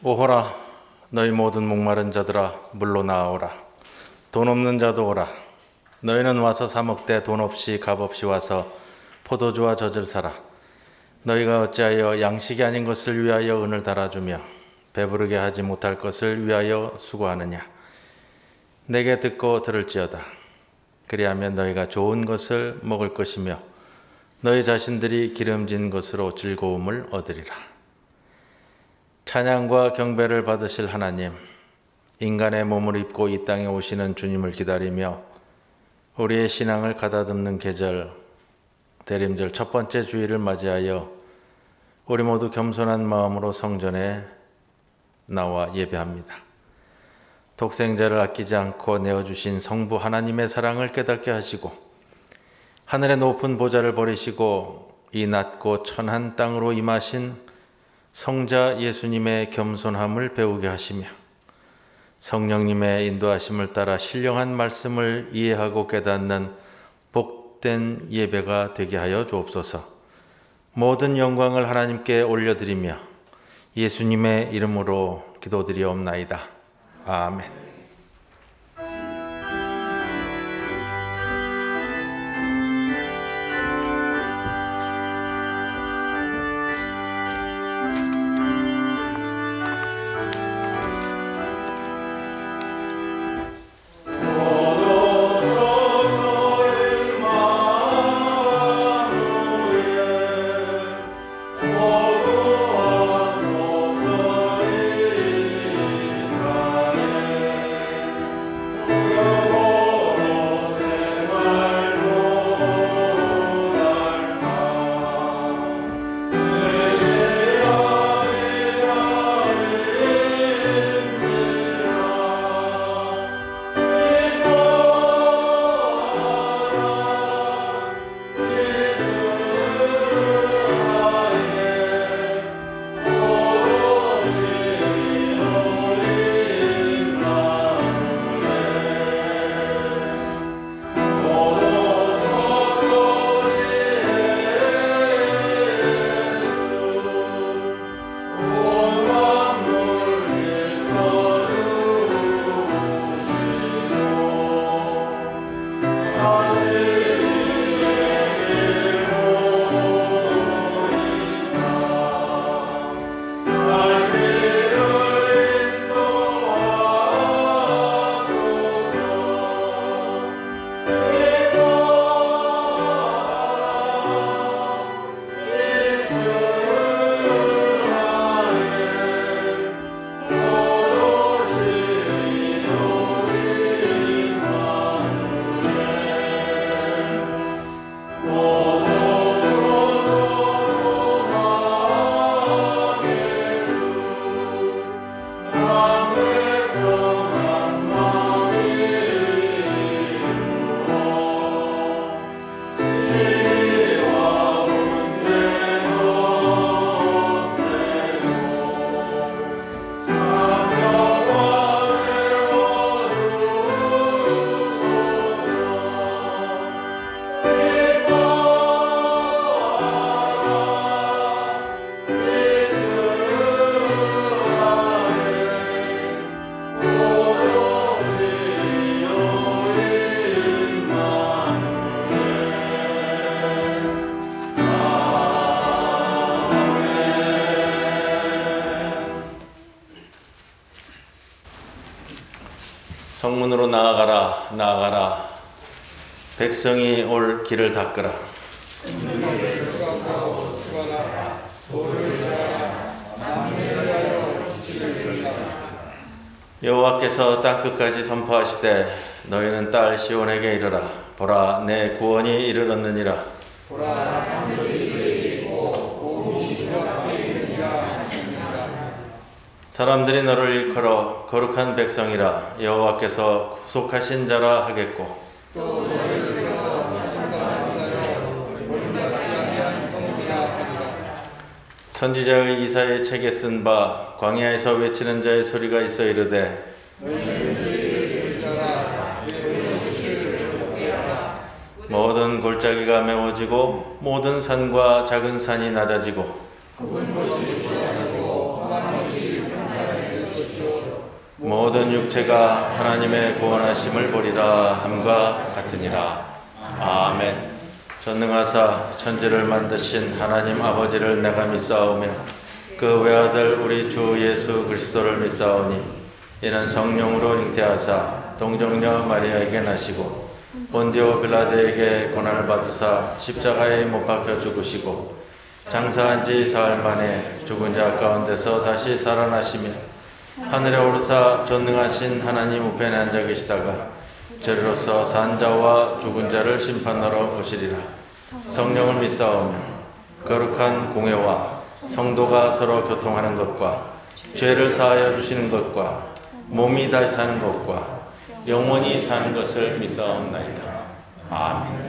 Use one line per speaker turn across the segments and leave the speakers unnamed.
오호라 너희 모든 목마른 자들아 물로 나아오라. 돈 없는 자도 오라. 너희는 와서 사 먹되 돈 없이 값 없이 와서 포도주와 젖을 사라. 너희가 어찌하여 양식이 아닌 것을 위하여 은을 달아주며 배부르게 하지 못할 것을 위하여 수고하느냐. 내게 듣고 들을지어다. 그리하면 너희가 좋은 것을 먹을 것이며 너희 자신들이 기름진 것으로 즐거움을 얻으리라. 찬양과 경배를 받으실 하나님, 인간의 몸을 입고 이 땅에 오시는 주님을 기다리며 우리의 신앙을 가다듬는 계절 대림절 첫 번째 주일을 맞이하여 우리 모두 겸손한 마음으로 성전에 나와 예배합니다. 독생자를 아끼지 않고 내어주신 성부 하나님의 사랑을 깨닫게 하시고 하늘의 높은 보좌를 버리시고 이 낮고 천한 땅으로 임하신 성자 예수님의 겸손함을 배우게 하시며 성령님의 인도하심을 따라 신령한 말씀을 이해하고 깨닫는 복된 예배가 되게 하여 주옵소서. 모든 영광을 하나님께 올려드리며 예수님의 이름으로 기도드리옵나이다. 아멘. 성문으로 나아가라, 나아가라. 백성이 올 길을 닦으라. 여호와께서 땅끝까지 선포하시되 너희는 딸 시온에게 이르라. 보라, 내 구원이 이르렀느니라.
보라, 산들이 베이고 고음이 그 앞에 있느니라 하느니라.
사람들이 너를 일컬어 거룩한 백성이라 여호와께서 구속하신 자라 하겠고
또 너를 불러 자신과 자여 본받지 아니한 성이라 하리라.
선지자의 이사야의 책에 쓴 바 광야에서 외치는 자의 소리가 있어 이르되
너희는 주를 주시라. 너희는 주를 복되하라.
모든 골짜기가 메워지고 모든 산과 작은 산이 낮아지고
굽은 곳이 휘어지고 험한 곳이 평탄하리라.
모든 육체가 하나님의 구원하심을 보리라 함과 같으니라. 아멘. 전능하사 천지를 만드신 하나님 아버지를 내가 믿사오며 그 외아들 우리 주 예수 그리스도를 믿사오니 이는 성령으로 잉태하사 동정녀 마리아에게 나시고 본디오 빌라도에게 고난을 받으사 십자가에 못 박혀 죽으시고 장사한 지 사흘 만에 죽은 자 가운데서 다시 살아나시며 하늘에 오르사 전능하신 하나님 우편에 앉아 계시다가 저리로서 산 자와 죽은 자를 심판하러 오시리라. 성령을 믿사오며 거룩한 공회와 성도가 서로 교통하는 것과 죄를 사하여 주시는 것과 몸이 다시 사는 것과 영원히 사는 것을 믿사옵나이다. 아멘.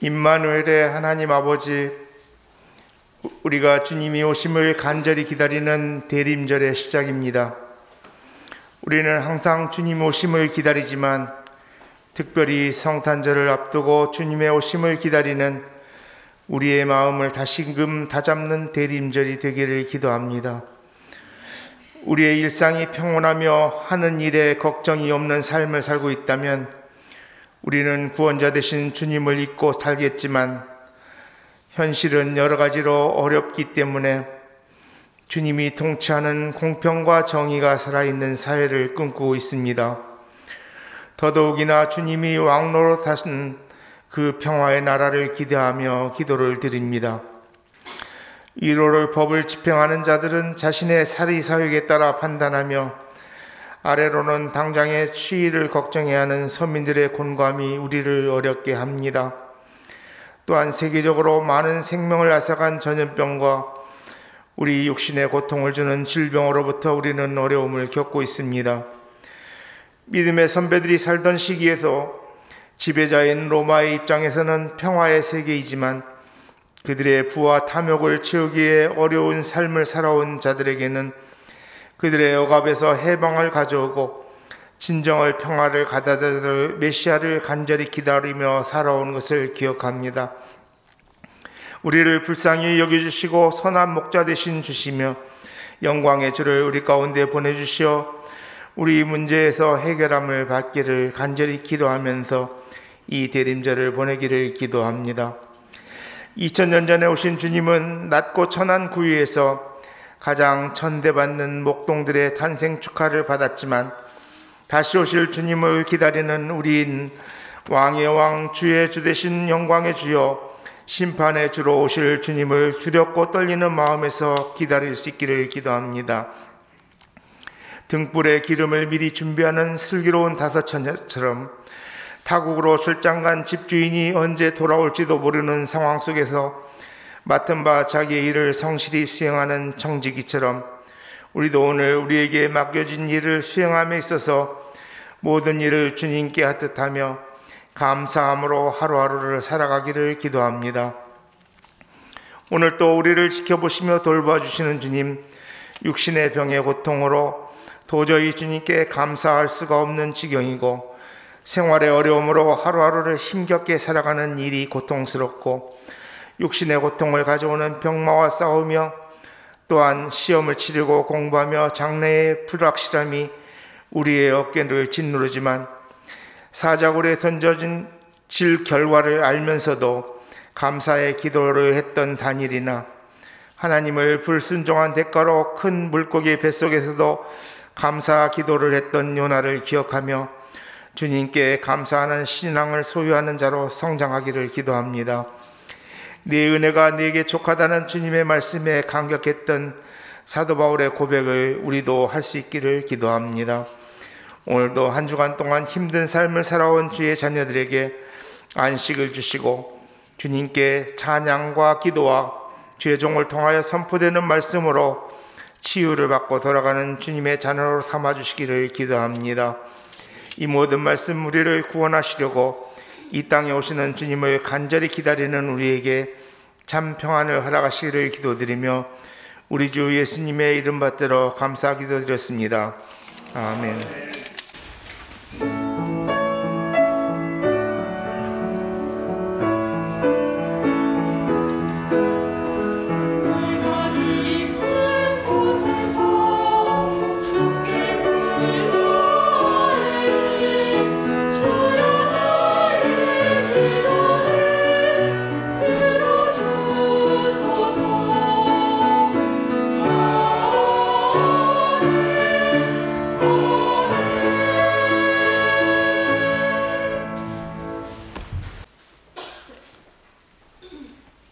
임마누엘의 하나님 아버지, 우리가 주님이 오심을 간절히 기다리는 대림절의 시작입니다. 우리는 항상 주님 오심을 기다리지만 특별히 성탄절을 앞두고 주님의 오심을 기다리는 우리의 마음을 다시금 다잡는 대림절이 되기를 기도합니다. 우리의 일상이 평온하며 하는 일에 걱정이 없는 삶을 살고 있다면 우리는 구원자 되신 주님을 잊고 살겠지만 현실은 여러 가지로 어렵기 때문에 주님이 통치하는 공평과 정의가 살아있는 사회를 꿈꾸고 있습니다. 더더욱이나 주님이 왕노로 타신 그 평화의 나라를 기대하며 기도를 드립니다. 1월을 법을 집행하는 자들은 자신의 사리사욕에 따라 판단하며 아래로는 당장의 추위를 걱정해야 하는 서민들의 곤감이 우리를 어렵게 합니다. 또한 세계적으로 많은 생명을 앗아간 전염병과 우리 육신에 고통을 주는 질병으로부터 우리는 어려움을 겪고 있습니다. 믿음의 선배들이 살던 시기에서 지배자인 로마의 입장에서는 평화의 세계이지만 그들의 부와 탐욕을 채우기에 어려운 삶을 살아온 자들에게는 그들의 억압에서 해방을 가져오고 진정의 평화를 가져다 줄 메시아를 간절히 기다리며 살아온 것을 기억합니다. 우리를 불쌍히 여겨주시고 선한 목자 되신 주시며 영광의 주를 우리 가운데 보내주시어 우리 문제에서 해결함을 받기를 간절히 기도하면서 이 대림절을 보내기를 기도합니다. 2000년 전에 오신 주님은 낮고 천한 구유에서 가장 천대받는 목동들의 탄생 축하를 받았지만 다시 오실 주님을 기다리는 우리인 왕의 왕 주의 주 되신 영광의 주여 심판의 주로 오실 주님을 두렵고 떨리는 마음에서 기다릴 수 있기를 기도합니다. 등불에 기름을 미리 준비하는 슬기로운 다섯 처녀처럼 타국으로 출장 간 집주인이 언제 돌아올지도 모르는 상황 속에서 맡은 바 자기의 일을 성실히 수행하는 청지기처럼 우리도 오늘 우리에게 맡겨진 일을 수행함에 있어서 모든 일을 주님께 하듯하며 감사함으로 하루하루를 살아가기를 기도합니다. 오늘 또 우리를 지켜보시며 돌봐주시는 주님, 육신의 병의 고통으로 도저히 주님께 감사할 수가 없는 지경이고 생활의 어려움으로 하루하루를 힘겹게 살아가는 일이 고통스럽고 육신의 고통을 가져오는 병마와 싸우며 또한 시험을 치르고 공부하며 장래의 불확실함이 우리의 어깨를 짓누르지만 사자굴에 던져진 질 결과를 알면서도 감사의 기도를 했던 다니엘이나 하나님을 불순종한 대가로 큰 물고기 뱃속에서도 감사 기도를 했던 요나를 기억하며 주님께 감사하는 신앙을 소유하는 자로 성장하기를 기도합니다. 네 은혜가 네게 족하다는 주님의 말씀에 감격했던 사도 바울의 고백을 우리도 할 수 있기를 기도합니다. 오늘도 한 주간 동안 힘든 삶을 살아온 주의 자녀들에게 안식을 주시고 주님께 찬양과 기도와 주의 종을 통하여 선포되는 말씀으로 치유를 받고 돌아가는 주님의 자녀로 삼아주시기를 기도합니다. 이 모든 말씀 우리를 구원하시려고 이 땅에 오시는 주님을 간절히 기다리는 우리에게 참 평안을 허락하시기를 기도드리며 우리 주 예수님의 이름 받들어 감사 기도드렸습니다. 아멘.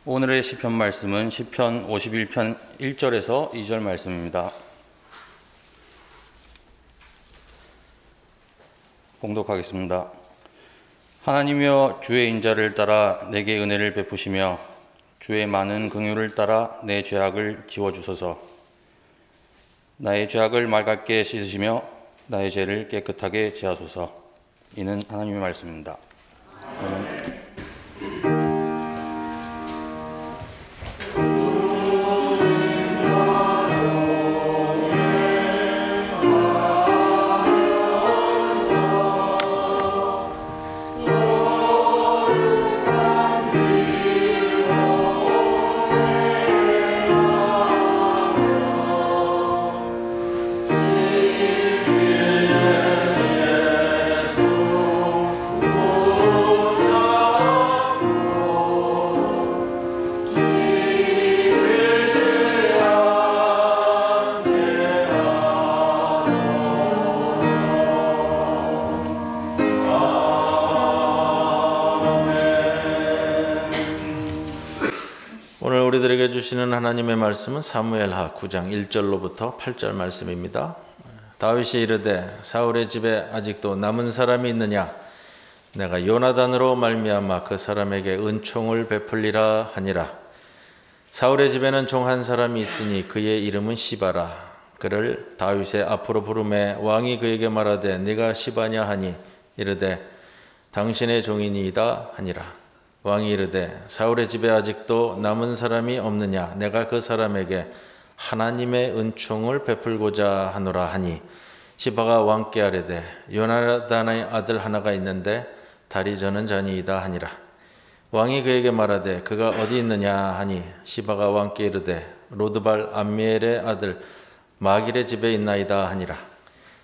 오늘의 시편 말씀은 시편 51편 1절에서 2절 말씀입니다. 봉독하겠습니다. 하나님이여 주의 인자를 따라 내게 은혜를 베푸시며 주의 많은 긍휼을 따라 내 죄악을 지워주소서. 나의 죄악을 맑게 씻으시며 나의 죄를 깨끗하게 제하소서. 이는 하나님의 말씀입니다. 아멘.
오늘 우리들에게 주시는 하나님의 말씀은 사무엘하 9장 1절로부터 8절 말씀입니다. 다윗이 이르되 사울의 집에 아직도 남은 사람이 있느냐? 내가 요나단으로 말미암아 그 사람에게 은총을 베풀리라 하니라. 사울의 집에는 종 한 사람이 있으니 그의 이름은 시바라. 그를 다윗의 앞으로 부르매 왕이 그에게 말하되 네가 시바냐 하니 이르되 당신의 종이니이다 하니라. 왕이 이르되 사울의 집에 아직도 남은 사람이 없느냐? 내가 그 사람에게 하나님의 은총을 베풀고자 하노라 하니 시바가 왕께 아뢰되 요나단의 아들 하나가 있는데 다리 저는 자니이다 하니라. 왕이 그에게 말하되 그가 어디 있느냐 하니 시바가 왕께 이르되 로드발 암미엘의 아들 마길의 집에 있나이다 하니라.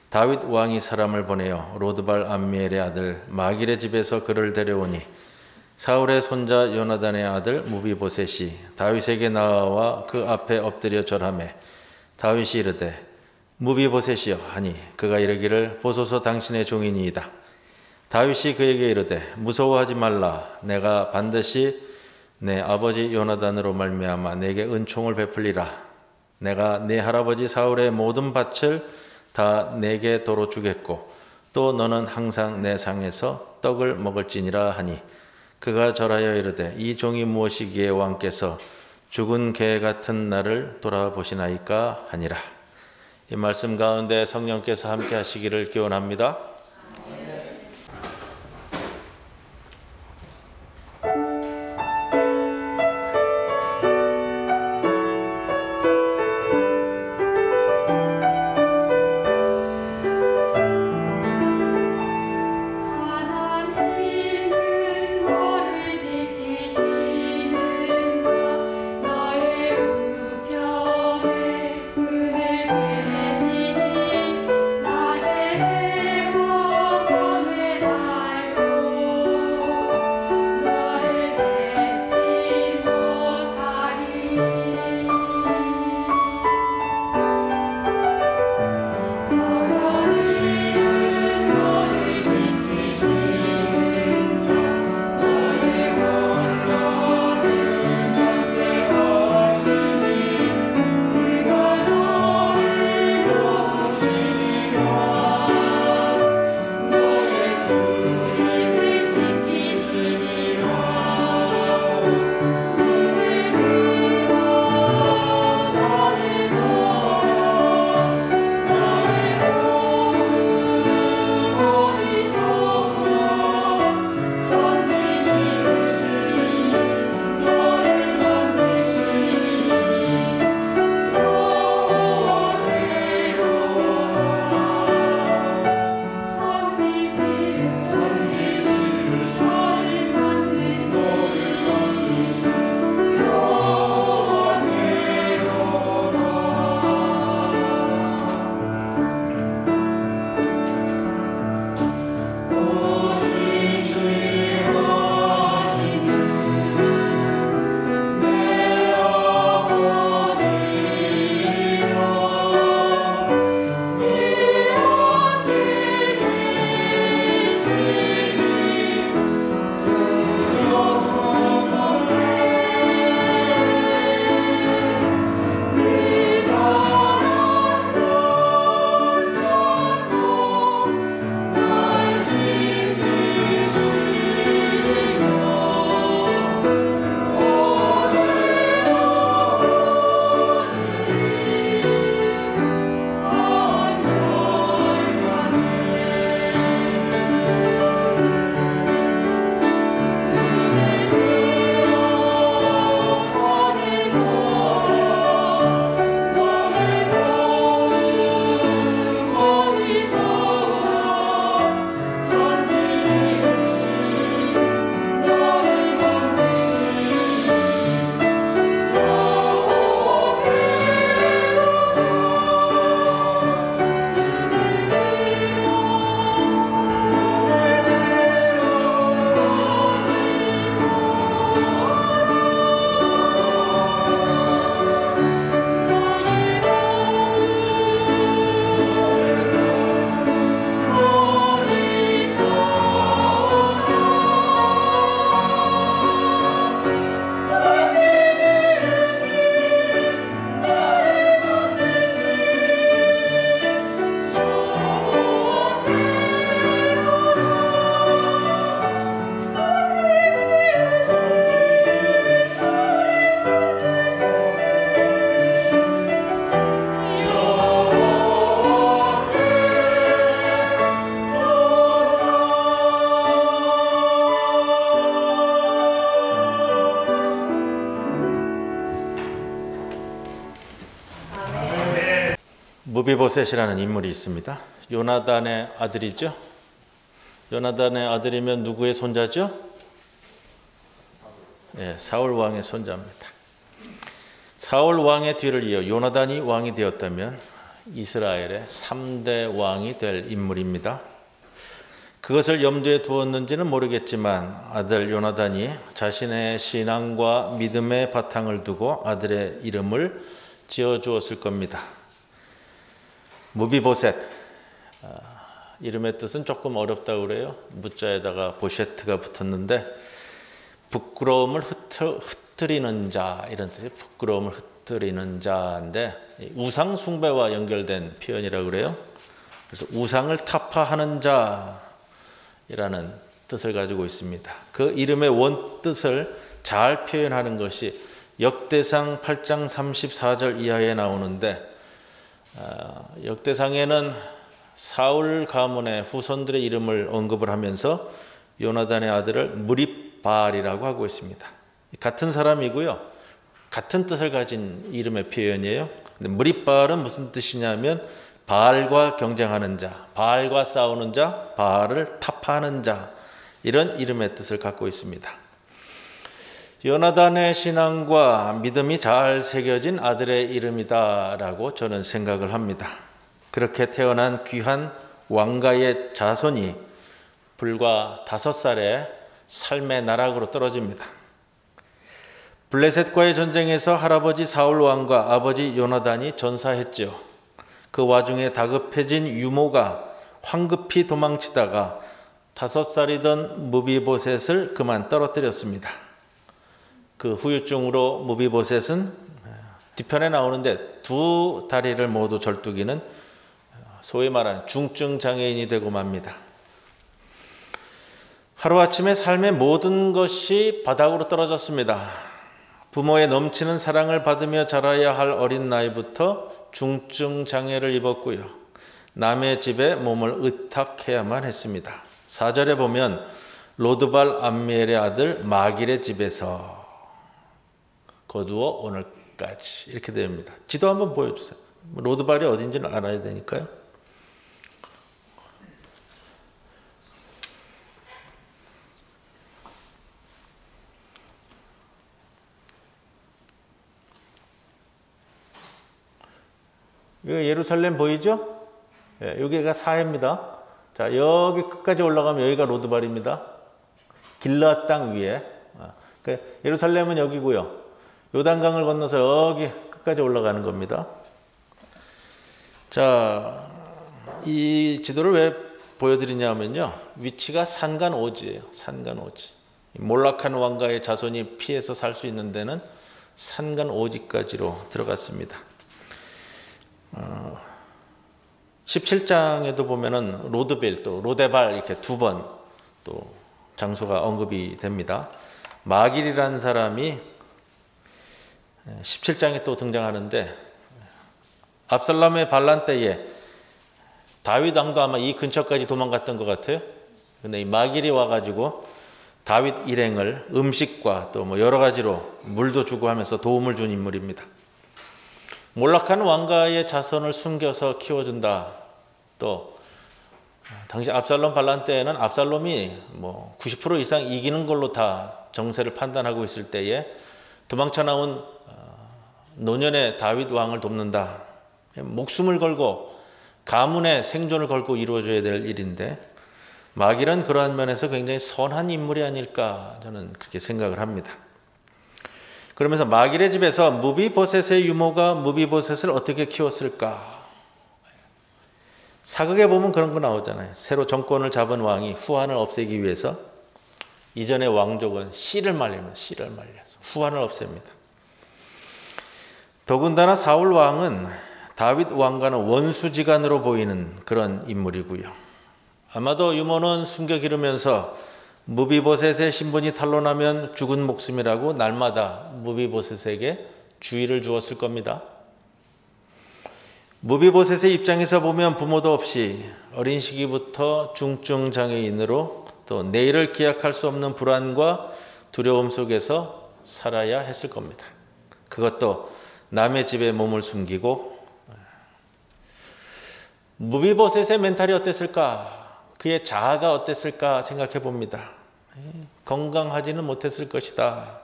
다윗 왕이 사람을 보내어 로드발 암미엘의 아들 마길의 집에서 그를 데려오니 사울의 손자 요나단의 아들 무비보셋이 다윗에게 나와 그 앞에 엎드려 절하매 다윗이 이르되 무비보셋이여 하니 그가 이르기를 보소서 당신의 종이니이다. 다윗이 그에게 이르되 무서워하지 말라. 내가 반드시 내 아버지 요나단으로 말미암아 내게 은총을 베풀리라. 내가 네 할아버지 사울의 모든 밭을 다 내게 도로 주겠고 또 너는 항상 내 상에서 떡을 먹을지니라 하니 그가 절하여 이르되 이 종이 무엇이기에 왕께서 죽은 개 같은 나를 돌아보시나이까 하니라. 이 말씀 가운데 성령께서 함께 하시기를 기원합니다.
은혜 되시니 낮에
무비보셋이라는 인물이 있습니다. 요나단의 아들이죠. 요나단의 아들이면 누구의 손자죠? 예, 사울 왕의 손자입니다. 사울 왕의 뒤를 이어 요나단이 왕이 되었다면 이스라엘의 3대 왕이 될 인물입니다. 그것을 염두에 두었는지는 모르겠지만 아들 요나단이 자신의 신앙과 믿음의 바탕을 두고 아들의 이름을 지어주었을 겁니다. 무비보셋, 이름의 뜻은 조금 어렵다고 그래요. 무자에다가 보셰트가 붙었는데 부끄러움을 흩뜨리는 자, 이런 뜻이 부끄러움을 흩뜨리는 자인데 우상 숭배와 연결된 표현이라고 그래요. 그래서 우상을 타파하는 자이라는 뜻을 가지고 있습니다. 그 이름의 원뜻을 잘 표현하는 것이 역대상 8장 34절 이하에 나오는데 역대상에는 사울 가문의 후손들의 이름을 언급을 하면서 요나단의 아들을 무립바알이라고 하고 있습니다. 같은 사람이고요. 같은 뜻을 가진 이름의 표현이에요. 근데 무립바알은 무슨 뜻이냐면 바알과 경쟁하는 자, 바알과 싸우는 자, 바알을 타파하는 자, 이런 이름의 뜻을 갖고 있습니다. 요나단의 신앙과 믿음이 잘 새겨진 아들의 이름이다라고 저는 생각을 합니다. 그렇게 태어난 귀한 왕가의 자손이 불과 5살에 삶의 나락으로 떨어집니다. 블레셋과의 전쟁에서 할아버지 사울 왕과 아버지 요나단이 전사했죠. 그 와중에 다급해진 유모가 황급히 도망치다가 5살이던 무비보셋을 그만 떨어뜨렸습니다. 그 후유증으로 무비보셋은 뒤편에 나오는데 2 다리를 모두 절뚝이는 소위 말하는 중증 장애인이 되고 맙니다. 하루아침에 삶의 모든 것이 바닥으로 떨어졌습니다. 부모의 넘치는 사랑을 받으며 자라야 할 어린 나이부터 중증 장애를 입었고요. 남의 집에 몸을 의탁해야만 했습니다. 4절에 보면 로드발 암미엘의 아들 마길의 집에서 거두어 오늘까지 이렇게 됩니다. 지도 한번 보여주세요. 로드발이 어딘지는 알아야 되니까요. 여기 예루살렘 보이죠? 예, 여기가 사해입니다. 자, 여기 끝까지 올라가면 여기가 로드발입니다. 길르앗 땅 위에. 예루살렘은 여기고요. 요단강을 건너서 여기 끝까지 올라가는 겁니다. 자, 이 지도를 왜 보여드리냐면요. 위치가 산간오지예요. 산간오지. 몰락한 왕가의 자손이 피해서 살 수 있는 데는 산간오지까지로 들어갔습니다. 17장에도 보면은 로드벨 또 로데발 이렇게 2번 또 장소가 언급이 됩니다. 마길이라는 사람이 17장에 또 등장하는데 압살롬의 반란 때에 다윗 왕도 아마 이 근처까지 도망갔던 것 같아요. 근데 이 마길이 와가지고 다윗 일행을 음식과 또 뭐 여러 가지로 물도 주고 하면서 도움을 준 인물입니다. 몰락한 왕가의 자손을 숨겨서 키워준다. 또 당시 압살롬 반란 때에는 압살롬이 뭐 90% 이상 이기는 걸로 다 정세를 판단하고 있을 때에 도망쳐 나온 노년의 다윗 왕을 돕는다. 목숨을 걸고 가문의 생존을 걸고 이루어져야 될 일인데 마길은 그러한 면에서 굉장히 선한 인물이 아닐까 저는 그렇게 생각을 합니다. 그러면서 마길의 집에서 무비보셋의 유모가 무비보셋을 어떻게 키웠을까? 사극에 보면 그런 거 나오잖아요. 새로 정권을 잡은 왕이 후한을 없애기 위해서 이전의 왕족은 씨를 말려서 후한을 없앱니다. 더군다나 사울 왕은 다윗 왕과는 원수지간으로 보이는 그런 인물이고요. 아마도 유모는 숨겨 기르면서 무비보셋의 신분이 탄로나면 죽은 목숨이라고 날마다 무비보셋에게 주의를 주었을 겁니다. 무비보셋의 입장에서 보면 부모도 없이 어린 시기부터 중증 장애인으로 또 내일을 기약할 수 없는 불안과 두려움 속에서 살아야 했을 겁니다. 그것도 남의 집에 몸을 숨기고 무비보셋의 멘탈이 어땠을까? 그의 자아가 어땠을까 생각해 봅니다. 건강하지는 못했을 것이다.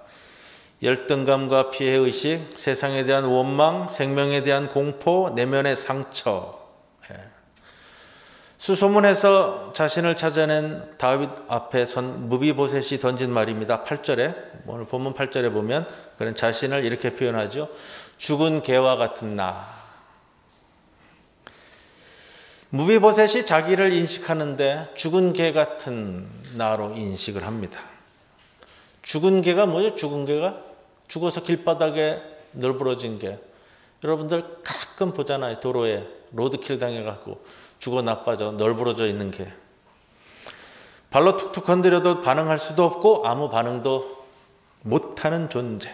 열등감과 피해의식, 세상에 대한 원망, 생명에 대한 공포, 내면의 상처. 수소문에서 자신을 찾아낸 다윗 앞에 선 무비보셋이 던진 말입니다. 8절에, 오늘 본문 8절에 보면 그는 자신을 이렇게 표현하죠. 죽은 개와 같은 나. 무비보셋이 자기를 인식하는데 죽은 개 같은 나로 인식을 합니다. 죽은 개가 뭐죠? 죽은 개가? 죽어서 길바닥에 널브러진 개. 여러분들 가끔 보잖아요. 도로에 로드킬 당해갖고 죽어 나빠져 널브러져 있는 개. 발로 툭툭 건드려도 반응할 수도 없고 아무 반응도 못하는 존재.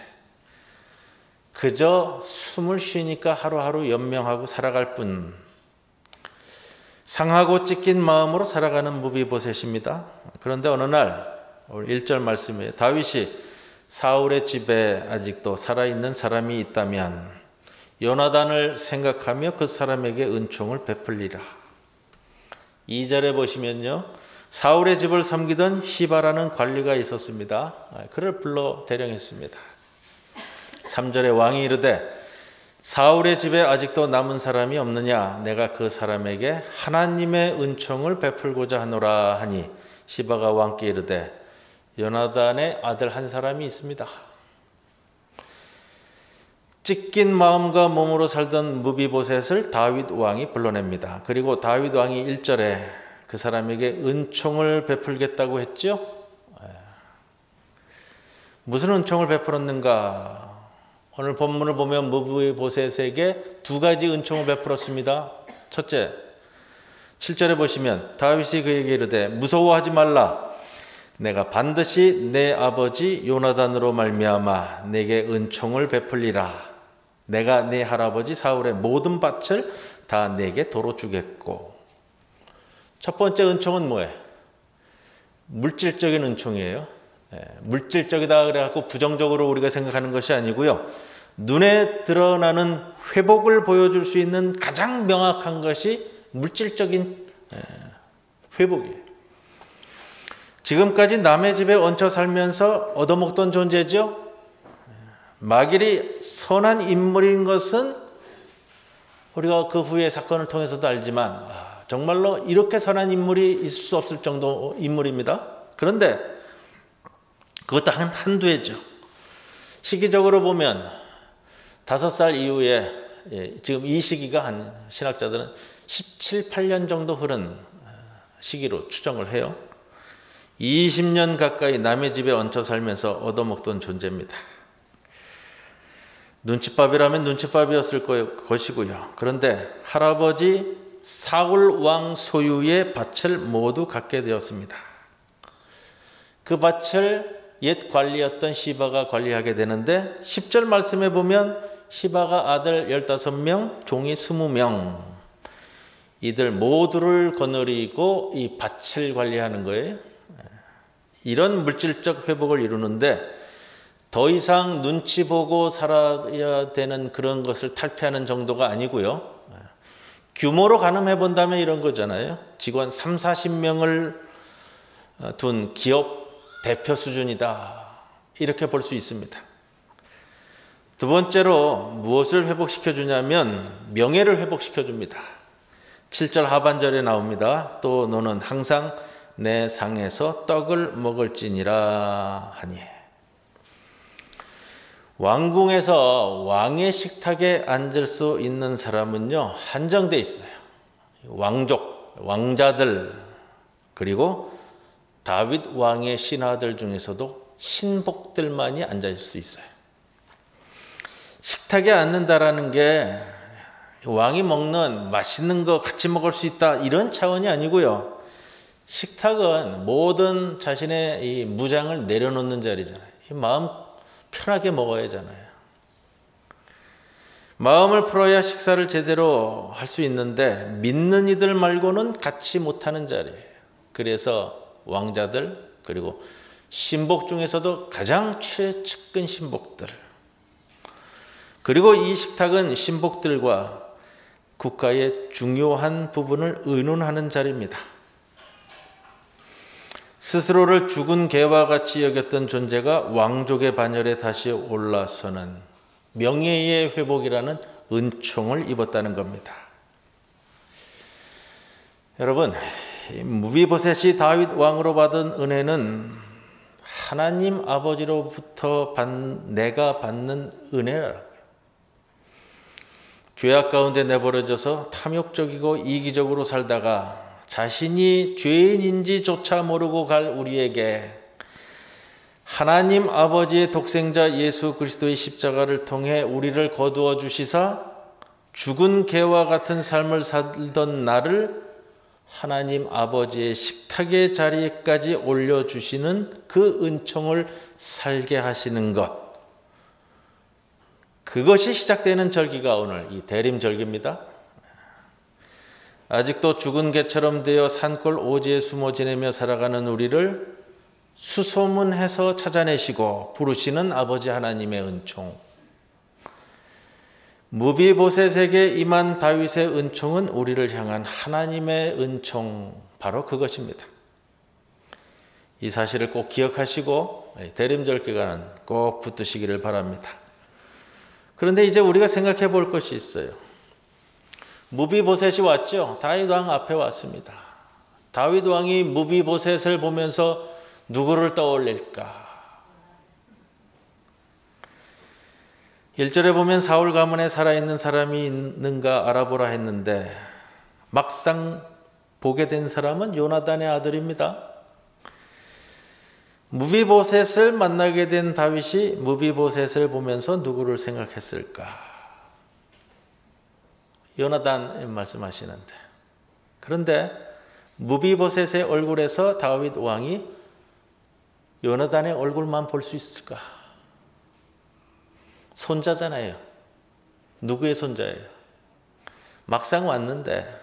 그저 숨을 쉬니까 하루하루 연명하고 살아갈 뿐. 상하고 찢긴 마음으로 살아가는 무비보셋입니다. 그런데 어느 날 1절 말씀이에요. 다윗이 사울의 집에 아직도 살아있는 사람이 있다면 요나단을 생각하며 그 사람에게 은총을 베풀리라. 2절에 보시면요. 사울의 집을 섬기던 시바라는 관리가 있었습니다. 그를 불러 대령했습니다. 3절에 왕이 이르되 사울의 집에 아직도 남은 사람이 없느냐? 내가 그 사람에게 하나님의 은총을 베풀고자 하노라 하니 시바가 왕께 이르되 요나단의 아들 한 사람이 있습니다. 찢긴 마음과 몸으로 살던 무비보셋을 다윗 왕이 불러냅니다. 그리고 다윗 왕이 1절에 그 사람에게 은총을 베풀겠다고 했죠. 무슨 은총을 베풀었는가? 오늘 본문을 보면 무비보셋에게 두 가지 은총을 베풀었습니다. 첫째, 7절에 보시면 다윗이 그에게 이르되 무서워하지 말라. 내가 반드시 내 아버지 요나단으로 말미암아 내게 은총을 베풀리라. 내가 네 할아버지 사울의 모든 밭을 다 내게 도로 주겠고. 첫 번째 은총은 뭐예요? 물질적인 은총이에요. 물질적이다 그래갖고 부정적으로 우리가 생각하는 것이 아니고요. 눈에 드러나는 회복을 보여줄 수 있는 가장 명확한 것이 물질적인 회복이에요. 지금까지 남의 집에 얹혀 살면서 얻어먹던 존재죠. 마길이 선한 인물인 것은 우리가 그 후의 사건을 통해서도 알지만 정말로 이렇게 선한 인물이 있을 수 없을 정도 인물입니다. 그런데 그것도 한두 해죠. 시기적으로 보면 5살 이후에 지금 이 시기가 한 신학자들은 17, 18년 정도 흐른 시기로 추정을 해요. 20년 가까이 남의 집에 얹혀 살면서 얻어먹던 존재입니다. 눈칫밥이라면 눈칫밥이었을 것이고요. 그런데 할아버지 사울 왕 소유의 밭을 모두 갖게 되었습니다. 그 밭을 옛 관리였던 시바가 관리하게 되는데 10절 말씀에 보면 시바가 아들 15명, 종이 20명 이들 모두를 거느리고 이 밭을 관리하는 거예요. 이런 물질적 회복을 이루는데 더 이상 눈치 보고 살아야 되는 그런 것을 탈피하는 정도가 아니고요. 규모로 가늠해 본다면 이런 거잖아요. 직원 3, 40명을 둔 기업 대표 수준이다. 이렇게 볼 수 있습니다. 두 번째로 무엇을 회복시켜 주냐면 명예를 회복시켜 줍니다. 7절 하반절에 나옵니다. 또 너는 항상 내 상에서 떡을 먹을지니라 하니. 왕궁에서 왕의 식탁에 앉을 수 있는 사람은요 한정돼 있어요. 왕족, 왕자들 그리고 다윗 왕의 신하들 중에서도 신복들만이 앉아 있을 수 있어요. 식탁에 앉는다라는 게 왕이 먹는 맛있는 거 같이 먹을 수 있다 이런 차원이 아니고요. 식탁은 모든 자신의 이 무장을 내려놓는 자리잖아요. 마음 편하게 먹어야 하잖아요. 마음을 풀어야 식사를 제대로 할 수 있는데 믿는 이들 말고는 같이 못하는 자리예요. 그래서 왕자들 그리고 신복 중에서도 가장 최측근 신복들 그리고 이 식탁은 신복들과 국가의 중요한 부분을 의논하는 자리입니다. 스스로를 죽은 개와 같이 여겼던 존재가 왕족의 반열에 다시 올라서는 명예의 회복이라는 은총을 입었다는 겁니다. 여러분, 무비보셋이 다윗 왕으로 받은 은혜는 하나님 아버지로부터 내가 받는 은혜라고요. 죄악 가운데 내버려져서 탐욕적이고 이기적으로 살다가 자신이 죄인인지조차 모르고 갈 우리에게 하나님 아버지의 독생자 예수 그리스도의 십자가를 통해 우리를 거두어 주시사 죽은 개와 같은 삶을 살던 나를 하나님 아버지의 식탁의 자리까지 올려주시는 그 은총을 살게 하시는 것, 그것이 시작되는 절기가 오늘 이 대림절기입니다. 아직도 죽은 개처럼 되어 산골 오지에 숨어 지내며 살아가는 우리를 수소문해서 찾아내시고 부르시는 아버지 하나님의 은총, 무비보셋에게 임한 다윗의 은총은 우리를 향한 하나님의 은총, 바로 그것입니다. 이 사실을 꼭 기억하시고 대림절 기간은 꼭 붙드시기를 바랍니다. 그런데 이제 우리가 생각해 볼 것이 있어요. 무비보셋이 왔죠. 다윗 왕 앞에 왔습니다. 다윗 왕이 무비보셋을 보면서 누구를 떠올릴까? 1절에 보면 사울 가문에 살아있는 사람이 있는가 알아보라 했는데 막상 보게 된 사람은 요나단의 아들입니다. 무비보셋을 만나게 된 다윗이 무비보셋을 보면서 누구를 생각했을까? 요나단 말씀하시는데, 그런데 무비보셋의 얼굴에서 다윗 왕이 요나단의 얼굴만 볼 수 있을까? 손자잖아요. 누구의 손자예요? 막상 왔는데,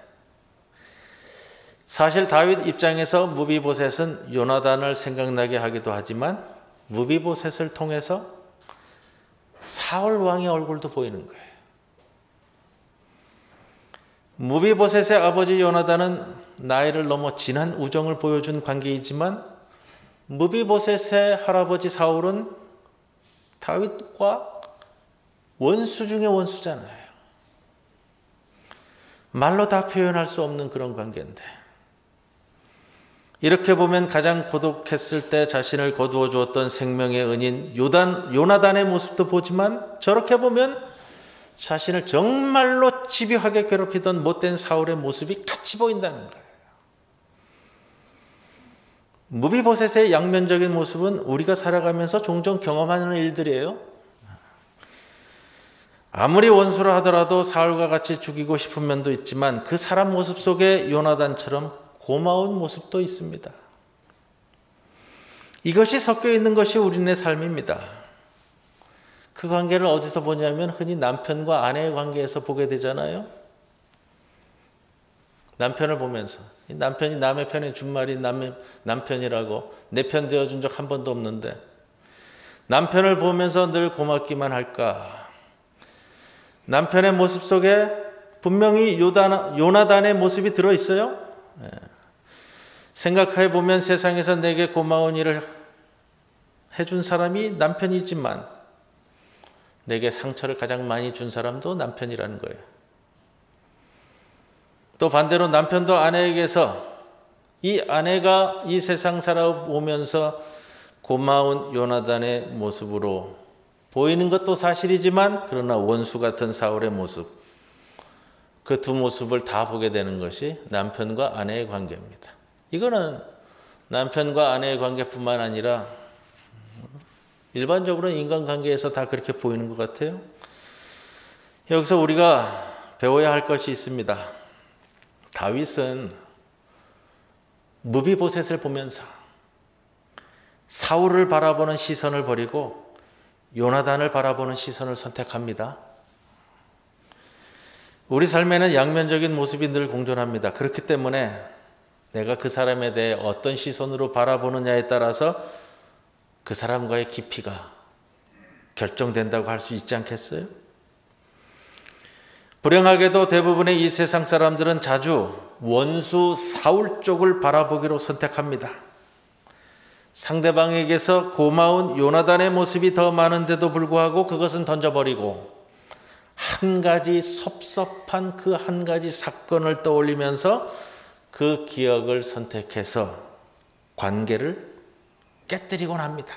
사실 다윗 입장에서 무비보셋은 요나단을 생각나게 하기도 하지만 무비보셋을 통해서 사울 왕의 얼굴도 보이는 거예요. 무비보셋의 아버지 요나단은 나이를 넘어 진한 우정을 보여준 관계이지만 무비보셋의 할아버지 사울은 다윗과 원수 중에 원수잖아요. 말로 다 표현할 수 없는 그런 관계인데, 이렇게 보면 가장 고독했을 때 자신을 거두어 주었던 생명의 은인 요나단의 모습도 보지만, 저렇게 보면 자신을 정말로 집요하게 괴롭히던 못된 사울의 모습이 같이 보인다는 거예요. 무비보셋의 양면적인 모습은 우리가 살아가면서 종종 경험하는 일들이에요. 아무리 원수라 하더라도 사울과 같이 죽이고 싶은 면도 있지만 그 사람 모습 속에 요나단처럼 고마운 모습도 있습니다. 이것이 섞여 있는 것이 우리네 삶입니다. 그 관계를 어디서 보냐면 흔히 남편과 아내의 관계에서 보게 되잖아요. 남편을 보면서, 남편이 남의 편에 준 말이 남편이라고 내 편 되어준 적 한 번도 없는데 남편을 보면서 늘 고맙기만 할까? 남편의 모습 속에 분명히 요나단의 모습이 들어있어요. 생각해 보면 세상에서 내게 고마운 일을 해준 사람이 남편이지만 내게 상처를 가장 많이 준 사람도 남편이라는 거예요. 또 반대로 남편도 아내에게서 이 아내가 이 세상 살아오면서 고마운 요나단의 모습으로 보이는 것도 사실이지만, 그러나 원수 같은 사울의 모습, 그 두 모습을 다 보게 되는 것이 남편과 아내의 관계입니다. 이거는 남편과 아내의 관계뿐만 아니라 일반적으로 인간관계에서 다 그렇게 보이는 것 같아요. 여기서 우리가 배워야 할 것이 있습니다. 다윗은 무비보셋을 보면서 사울을 바라보는 시선을 버리고 요나단을 바라보는 시선을 선택합니다. 우리 삶에는 양면적인 모습이 늘 공존합니다. 그렇기 때문에 내가 그 사람에 대해 어떤 시선으로 바라보느냐에 따라서 그 사람과의 깊이가 결정된다고 할 수 있지 않겠어요? 불행하게도 대부분의 이 세상 사람들은 자주 원수 사울 쪽을 바라보기로 선택합니다. 상대방에게서 고마운 요나단의 모습이 더 많은데도 불구하고 그것은 던져버리고 한 가지 섭섭한 그 한 가지 사건을 떠올리면서 그 기억을 선택해서 관계를 깨뜨리곤 합니다.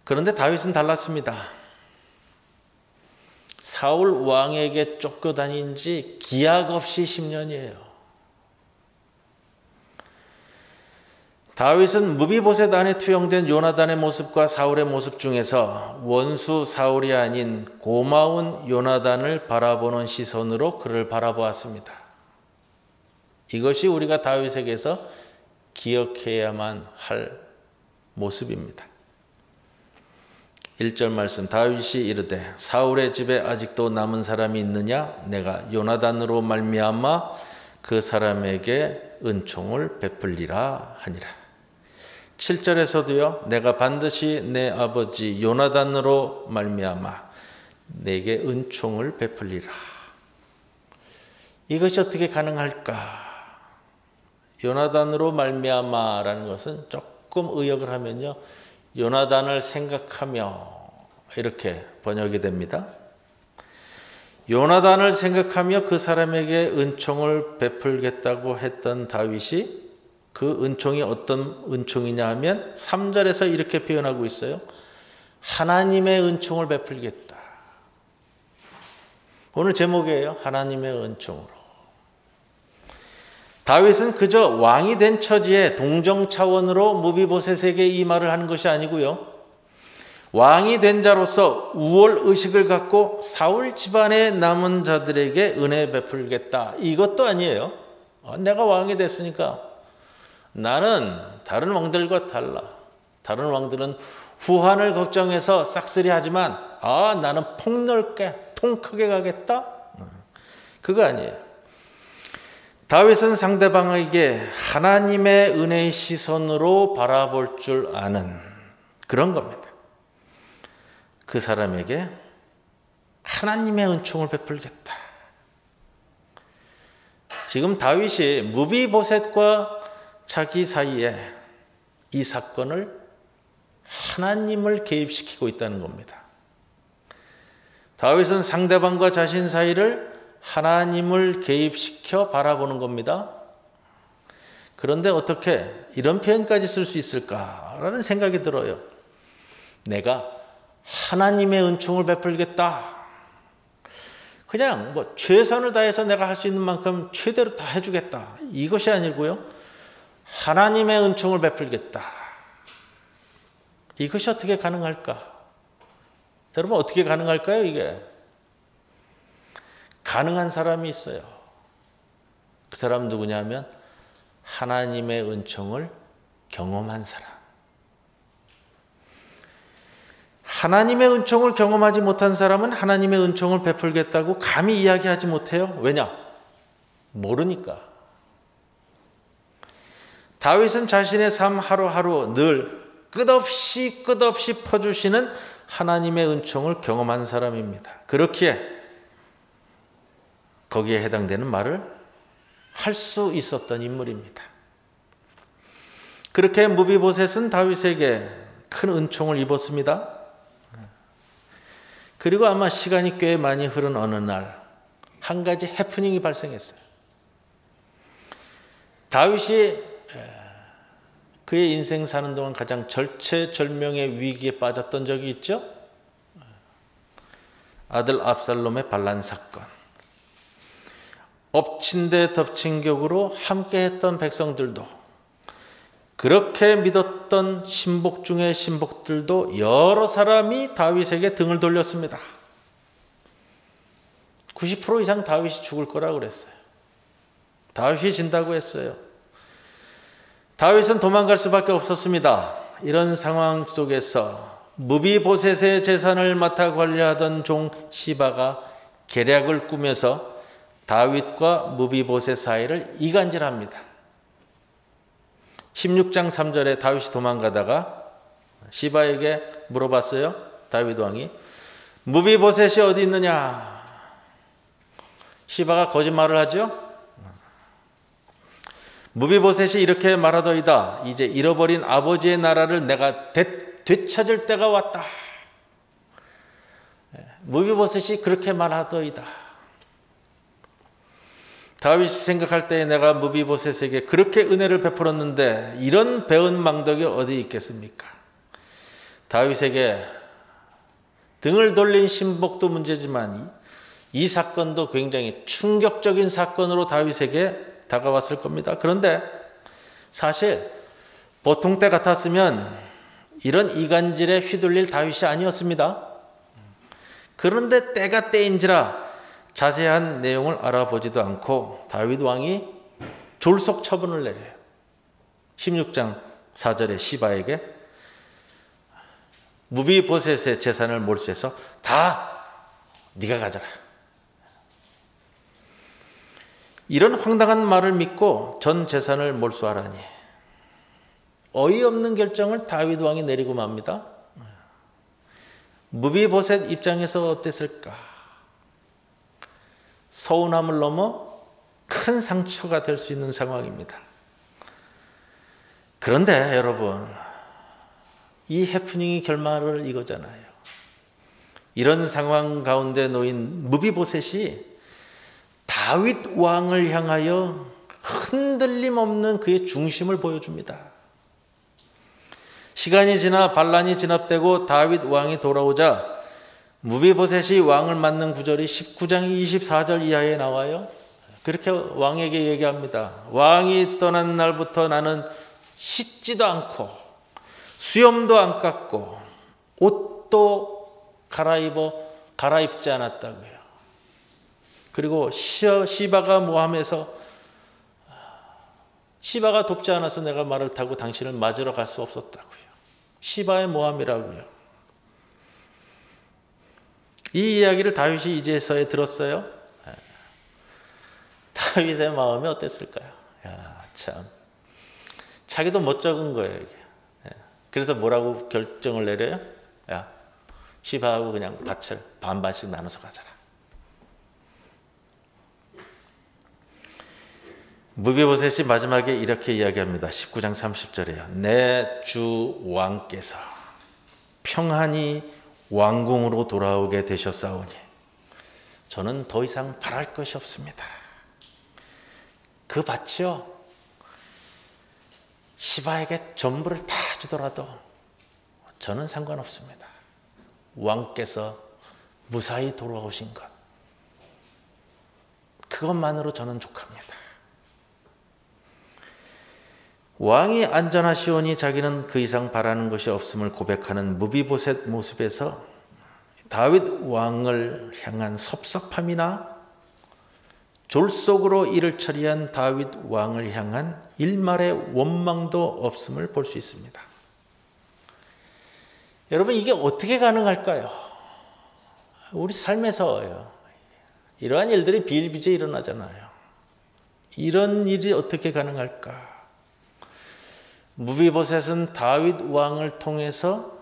그런데 다윗은 달랐습니다. 사울 왕에게 쫓겨다닌 지 기약 없이 10년이에요. 다윗은 무비보셋 안에 투영된 요나단의 모습과 사울의 모습 중에서 원수 사울이 아닌 고마운 요나단을 바라보는 시선으로 그를 바라보았습니다. 이것이 우리가 다윗에게서 기억해야만 할 모습입니다. 1절 말씀, 다윗이 이르되 사울의 집에 아직도 남은 사람이 있느냐? 내가 요나단으로 말미암아 그 사람에게 은총을 베풀리라 하니라. 7절에서도요. 내가 반드시 내 아버지 요나단으로 말미암아 내게 은총을 베풀리라. 이것이 어떻게 가능할까? 요나단으로 말미암아라는 것은 조금 의역을 하면요. 요나단을 생각하며 이렇게 번역이 됩니다. 요나단을 생각하며 그 사람에게 은총을 베풀겠다고 했던 다윗이 그 은총이 어떤 은총이냐 하면 3절에서 이렇게 표현하고 있어요. 하나님의 은총을 베풀겠다. 오늘 제목이에요. 하나님의 은총으로. 다윗은 그저 왕이 된 처지에 동정 차원으로 무비보셋에게 이 말을 하는 것이 아니고요. 왕이 된 자로서 우월 의식을 갖고 사울 집안에 남은 자들에게 은혜 베풀겠다. 이것도 아니에요. 내가 왕이 됐으니까 나는 다른 왕들과 달라. 다른 왕들은 후한을 걱정해서 싹쓸이하지만 나는 폭넓게 통 크게 가겠다. 그거 아니에요. 다윗은 상대방에게 하나님의 은혜의 시선으로 바라볼 줄 아는 그런 겁니다. 그 사람에게 하나님의 은총을 베풀겠다. 지금 다윗이 무비보셋과 자기 사이에 이 사건을 하나님을 개입시키고 있다는 겁니다. 다윗은 상대방과 자신 사이를 하나님을 개입시켜 바라보는 겁니다. 그런데 어떻게 이런 표현까지 쓸 수 있을까라는 생각이 들어요. 내가 하나님의 은총을 베풀겠다. 그냥 최선을 다해서 내가 할 수 있는 만큼 최대로 다 해주겠다. 이것이 아니고요. 하나님의 은총을 베풀겠다. 이것이 어떻게 가능할까? 여러분 어떻게 가능할까요 이게? 가능한 사람이 있어요. 그 사람 누구냐면 하나님의 은총을 경험한 사람. 하나님의 은총을 경험하지 못한 사람은 하나님의 은총을 베풀겠다고 감히 이야기하지 못해요. 왜냐? 모르니까. 다윗은 자신의 삶 하루하루 늘 끝없이 퍼주시는 하나님의 은총을 경험한 사람입니다. 그렇기에 거기에 해당되는 말을 할 수 있었던 인물입니다. 그렇게 무비보셋은 다윗에게 큰 은총을 입었습니다. 그리고 아마 시간이 꽤 많이 흐른 어느 날 한 가지 해프닝이 발생했어요. 다윗이 그의 인생 사는 동안 가장 절체절명의 위기에 빠졌던 적이 있죠. 아들 압살롬의 반란 사건. 엎친 데 덮친 격으로 함께했던 백성들도 그렇게 믿었던 신복 중의 신복들도 여러 사람이 다윗에게 등을 돌렸습니다. 90% 이상 다윗이 죽을 거라고 그랬어요. 다윗이 진다고 했어요. 다윗은 도망갈 수밖에 없었습니다. 이런 상황 속에서 무비보셋의 재산을 맡아 관리하던 종 시바가 계략을 꾸며서 다윗과 무비보셋 사이를 이간질합니다. 16장 3절에 다윗이 도망가다가 시바에게 물어봤어요. 다윗 왕이 무비보셋이 어디 있느냐? 시바가 거짓말을 하죠. 무비보셋이 이렇게 말하더이다. 이제 잃어버린 아버지의 나라를 내가 되찾을 때가 왔다. 무비보셋이 그렇게 말하더이다. 다윗이 생각할 때에 내가 무비보셋에게 그렇게 은혜를 베풀었는데 이런 배은 망덕이 어디 있겠습니까? 다윗에게 등을 돌린 신복도 문제지만 이 사건도 굉장히 충격적인 사건으로 다윗에게 다가왔을 겁니다. 그런데 사실 보통 때 같았으면 이런 이간질에 휘둘릴 다윗이 아니었습니다. 그런데 때가 때인지라 자세한 내용을 알아보지도 않고 다윗 왕이 졸속 처분을 내려요. 16장 4절에 시바에게 무비보셋의 재산을 몰수해서 다 네가 가져라. 이런 황당한 말을 믿고 전 재산을 몰수하라니 어이없는 결정을 다윗 왕이 내리고 맙니다. 무비보셋 입장에서 어땠을까? 서운함을 넘어 큰 상처가 될 수 있는 상황입니다. 그런데 여러분, 이 해프닝이 결말을 이거잖아요. 이런 상황 가운데 놓인 무비보셋이 다윗 왕을 향하여 흔들림 없는 그의 중심을 보여줍니다. 시간이 지나 반란이 진압되고 다윗 왕이 돌아오자 무비보셋이 왕을 맡는 구절이 19장 24절 이하에 나와요. 그렇게 왕에게 얘기합니다. 왕이 떠난 날부터 나는 씻지도 않고 수염도 안 깎고 옷도 갈아입지 않았다고요. 그리고 시바가 모함해서 시바가 돕지 않아서 내가 말을 타고 당신을 맞으러 갈 수 없었다고요. 시바의 모함이라고요. 이 이야기를 다윗이 이제서야 들었어요. 다윗의 마음이 어땠을까요? 야, 참. 자기도 못 적은 거예요. 이게. 그래서 뭐라고 결정을 내려요? 야, 시바하고 그냥 밭을 반반씩 나눠서 가져라. 무비보셋이 마지막에 이렇게 이야기합니다. 19장 30절에요. 내 주 왕께서 평안히 왕궁으로 돌아오게 되셨사오니 저는 더 이상 바랄 것이 없습니다. 그 밭이요, 시바에게 전부를 다 주더라도 저는 상관없습니다. 왕께서 무사히 돌아오신 것, 그것만으로 저는 족합니다. 왕이 안전하시오니 자기는 그 이상 바라는 것이 없음을 고백하는 무비보셋 모습에서 다윗 왕을 향한 섭섭함이나 졸속으로 일을 처리한 다윗 왕을 향한 일말의 원망도 없음을 볼 수 있습니다. 여러분, 이게 어떻게 가능할까요? 우리 삶에서요, 이러한 일들이 비일비재 일어나잖아요. 이런 일이 어떻게 가능할까? 무비보셋은 다윗 왕을 통해서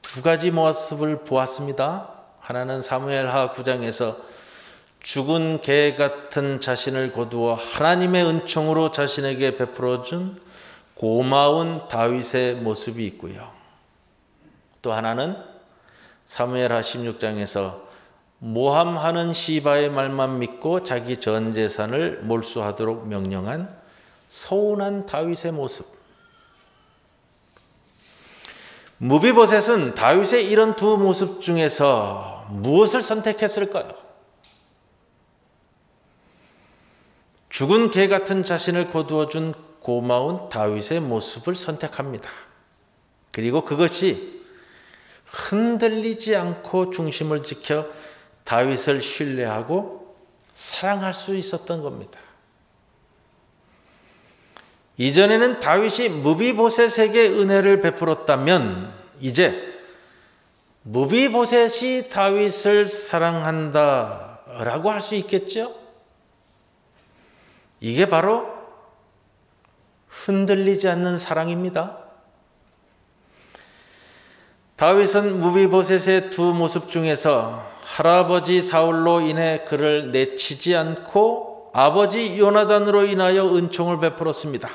두 가지 모습을 보았습니다. 하나는 사무엘하 9장에서 죽은 개 같은 자신을 거두어 하나님의 은총으로 자신에게 베풀어준 고마운 다윗의 모습이 있고요. 또 하나는 사무엘하 16장에서 모함하는 시바의 말만 믿고 자기 전 재산을 몰수하도록 명령한 서운한 다윗의 모습. 무비보셋은 다윗의 이런 두 모습 중에서 무엇을 선택했을까요? 죽은 개 같은 자신을 거두어준 고마운 다윗의 모습을 선택합니다. 그리고 그것이 흔들리지 않고 중심을 지켜 다윗을 신뢰하고 사랑할 수 있었던 겁니다. 이전에는 다윗이 무비보셋에게 은혜를 베풀었다면 이제 무비보셋이 다윗을 사랑한다라고 할 수 있겠죠? 이게 바로 흔들리지 않는 사랑입니다. 다윗은 무비보셋의 두 모습 중에서 할아버지 사울로 인해 그를 내치지 않고 아버지 요나단으로 인하여 은총을 베풀었습니다.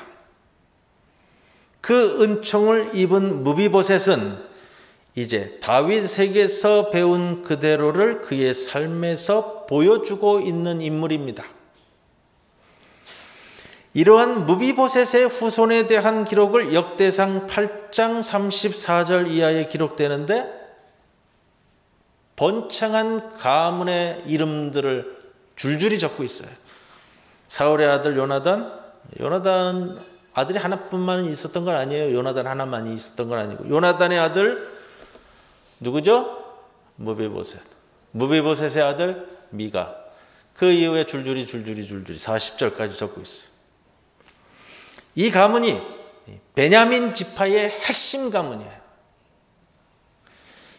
그 은총을 입은 무비보셋은 이제 다윗에게서 배운 그대로를 그의 삶에서 보여주고 있는 인물입니다. 이러한 무비보셋의 후손에 대한 기록을 역대상 8장 34절 이하에 기록되는데 번창한 가문의 이름들을 줄줄이 적고 있어요. 사울의 아들 요나단 아들이 하나뿐만 있었던 건 아니에요. 요나단 하나만이 있었던 건 아니고 요나단의 아들 누구죠? 무비보셋. 무비보셋의 아들 미가. 그 이후에 줄줄이 40절까지 적고 있어요. 이 가문이 베냐민 지파의 핵심 가문이에요.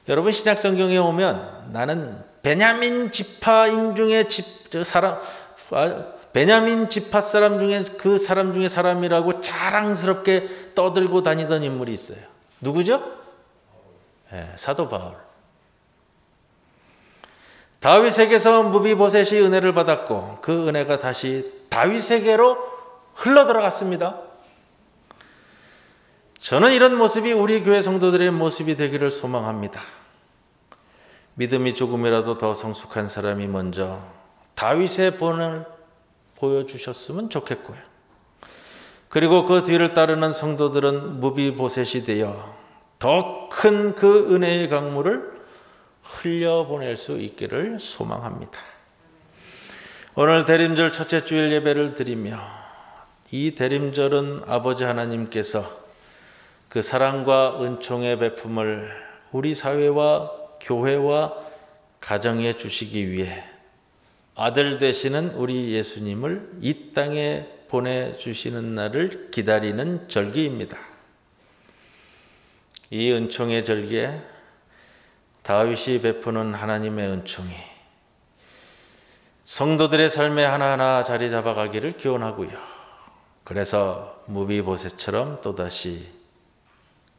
여러분 신약 성경에 오면 나는 베냐민 지파인 중에 베냐민 지파 사람 중에 그 사람 중에 사람이라고 자랑스럽게 떠들고 다니던 인물이 있어요. 누구죠? 네, 사도 바울. 다윗에게서 무비보셋이 은혜를 받았고 그 은혜가 다시 다윗에게로 흘러들어갔습니다. 저는 이런 모습이 우리 교회 성도들의 모습이 되기를 소망합니다. 믿음이 조금이라도 더 성숙한 사람이 먼저 다윗의 본을 보여주셨으면 좋겠고요. 그리고 그 뒤를 따르는 성도들은 무비보셋이 되어 더 큰 그 은혜의 강물을 흘려보낼 수 있기를 소망합니다. 오늘 대림절 첫째 주일 예배를 드리며 이 대림절은 아버지 하나님께서 그 사랑과 은총의 베품을 우리 사회와 교회와 가정에 주시기 위해 아들 되시는 우리 예수님을 이 땅에 보내주시는 날을 기다리는 절기입니다. 이 은총의 절기에 다윗이 베푸는 하나님의 은총이 성도들의 삶에 하나하나 자리 잡아가기를 기원하고요. 그래서 무비보셋처럼 또다시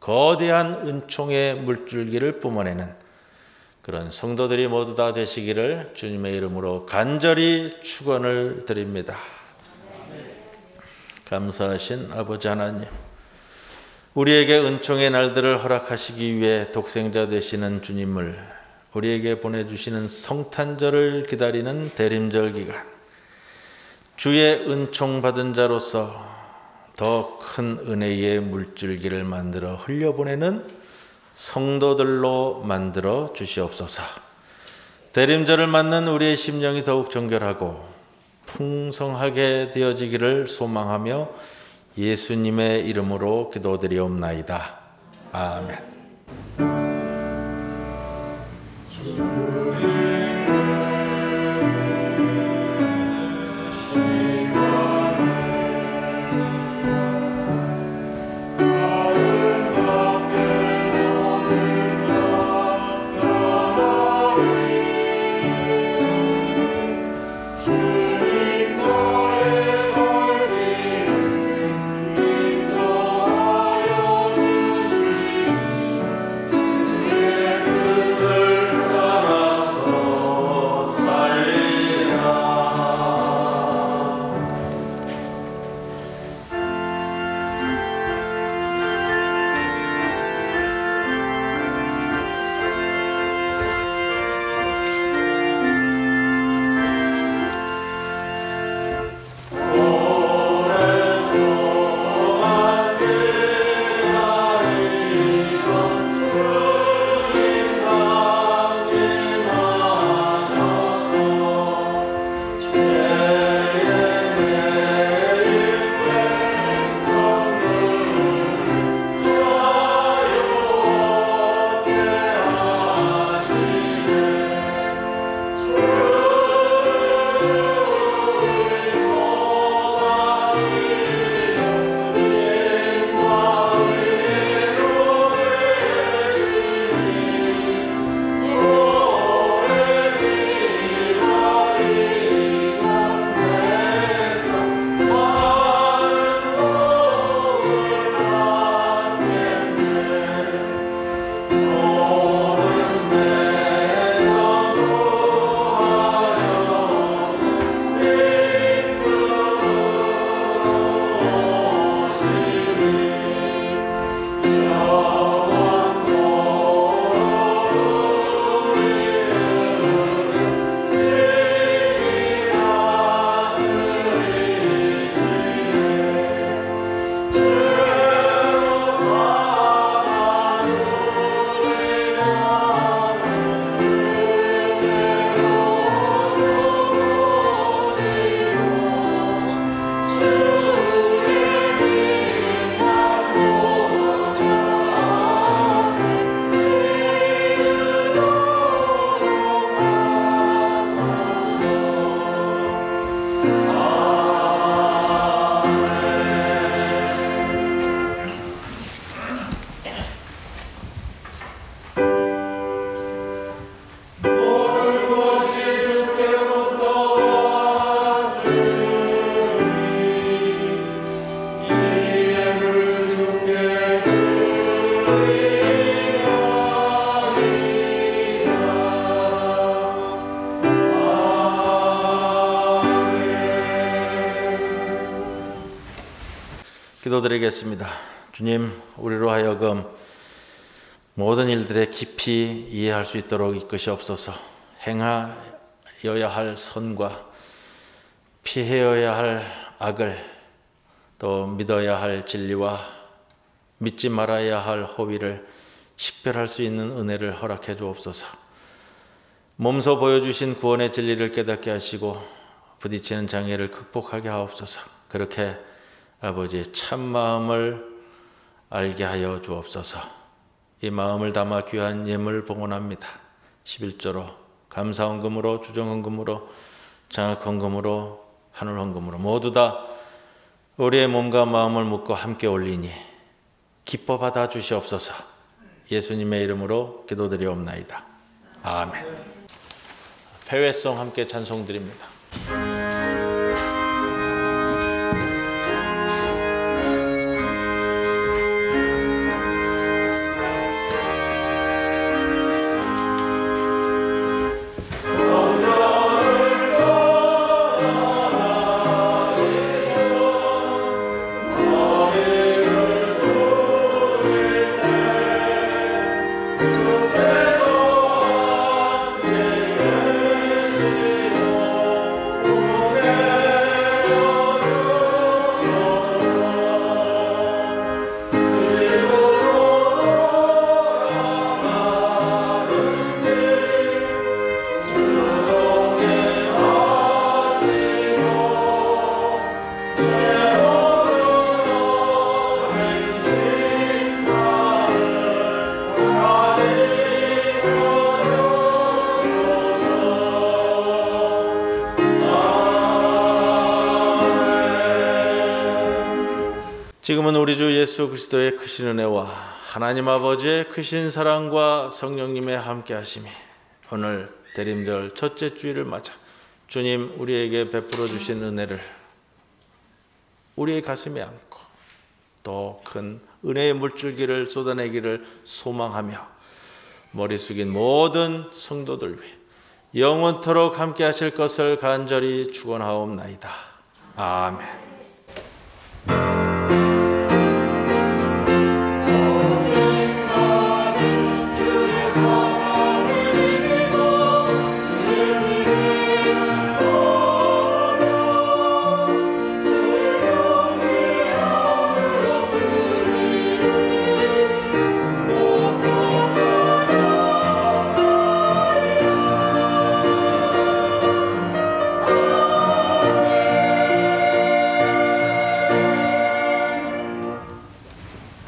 거대한 은총의 물줄기를 뿜어내는 그런 성도들이 모두 다 되시기를 주님의 이름으로 간절히 축원을 드립니다. 감사하신 아버지 하나님, 우리에게 은총의 날들을 허락하시기 위해 독생자 되시는 주님을 우리에게 보내주시는 성탄절을 기다리는 대림절 기간, 주의 은총 받은 자로서 더 큰 은혜의 물줄기를 만들어 흘려보내는 성도들로 만들어 주시옵소서. 대림절을 맞는 우리의 심령이 더욱 정결하고 풍성하게 되어지기를 소망하며 예수님의 이름으로 기도드리옵나이다. 아멘. 기도드리겠습니다. 주님, 우리로 하여금 모든 일들에 깊이 이해할 수 있도록 이끄시옵소서. 행하여야 할 선과 피해야 할 악을, 또 믿어야 할 진리와 믿지 말아야 할 허위를 식별할 수 있는 은혜를 허락해 주옵소서. 몸소 보여주신 구원의 진리를 깨닫게 하시고 부딪히는 장애를 극복하게 하옵소서. 그렇게 아버지의 참 마음을 알게 하여 주옵소서. 이 마음을 담아 귀한 예물 봉헌합니다. 11조로 감사헌금으로 주정헌금으로 장학헌금으로 하늘헌금으로 모두 다 우리의 몸과 마음을 묶어 함께 올리니 기뻐 받아 주시옵소서. 예수님의 이름으로 기도드리옵나이다. 아멘. 패회송 함께 찬송드립니다. 지금은 우리 주 예수 그리스도의 크신 은혜와 하나님 아버지의 크신 사랑과 성령님의 함께 하심이 오늘 대림절 첫째 주일을 맞아 주님 우리에게 베풀어 주신 은혜를 우리의 가슴에 안고 또 큰 은혜의 물줄기를 쏟아내기를 소망하며 머리 숙인 모든 성도들 위해 영원토록 함께 하실 것을 간절히 축원하옵나이다. 아멘.